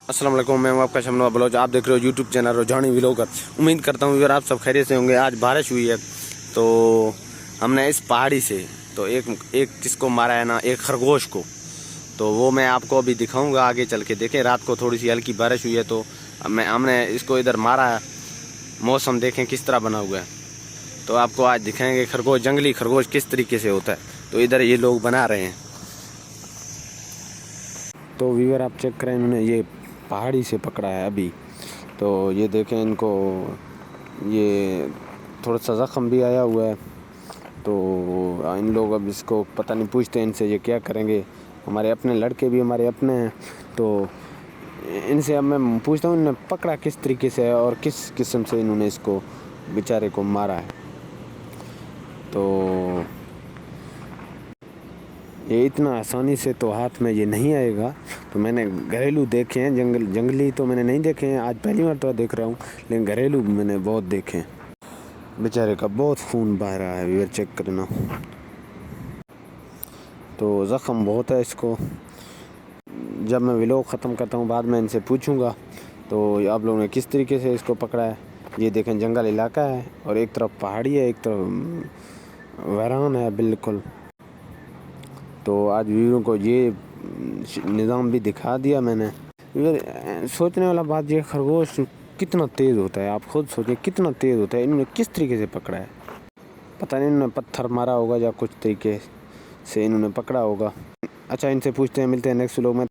अस्सलाम वालेकुम, मैं हूं आपका शमनवा बलोच। आप देख रहे हो यूट्यूब चैनल रुझानी व्लॉगर। उम्मीद करता हूं अगर आप सब खैरियत से होंगे। आज बारिश हुई है तो हमने इस पहाड़ी से तो एक किसको मारा है ना, एक खरगोश को। तो वो मैं आपको अभी दिखाऊंगा आगे चल के। देखें, रात को थोड़ी सी हल्की बारिश हुई है तो हमने इसको इधर मारा है। मौसम देखें किस तरह बना हुआ है। तो आपको आज दिखाएंगे खरगोश, जंगली खरगोश किस तरीके से होता है। तो इधर ये लोग बना रहे हैं। तो व्यूअर आप चेक करें, इन्होंने ये पहाड़ी से पकड़ा है अभी। तो ये देखें, इनको ये थोड़ा सा ज़ख़म भी आया हुआ है। तो इन लोग अब इसको पता नहीं, पूछते हैं इनसे ये क्या करेंगे। हमारे अपने लड़के भी हमारे अपने हैं, तो इनसे अब मैं पूछता हूँ इन्होंने पकड़ा किस तरीके से है और किस किस्म से इन्होंने इसको बेचारे को मारा है। तो ये इतना आसानी से तो हाथ में ये नहीं आएगा। तो मैंने घरेलू देखे हैं, जंगली तो मैंने नहीं देखे हैं, आज पहली बार तो देख रहा हूँ, लेकिन घरेलू मैंने बहुत देखे हैं। बेचारे का बहुत खून बह रहा है, व्यूअर चेक करना। तो ज़ख़म बहुत है इसको। जब मैं व्लॉग ख़त्म करता हूँ बाद में इनसे पूछूँगा तो आप लोगों ने किस तरीके से इसको पकड़ा है। ये देखें, जंगल इलाका है और एक तरफ पहाड़ी है, एक तरफ वीरान है बिल्कुल। तो आज व्यूअरों को ये निज़ाम भी दिखा दिया मैंने। सोचने वाला बात, ये खरगोश कितना तेज़ होता है, आप खुद सोचें कितना तेज़ होता है। इन्होंने किस तरीके से पकड़ा है, पता नहीं, इन्होंने पत्थर मारा होगा या कुछ तरीके से इन्होंने पकड़ा होगा। अच्छा, इनसे पूछते हैं, मिलते हैं नेक्स्ट व्लॉग में।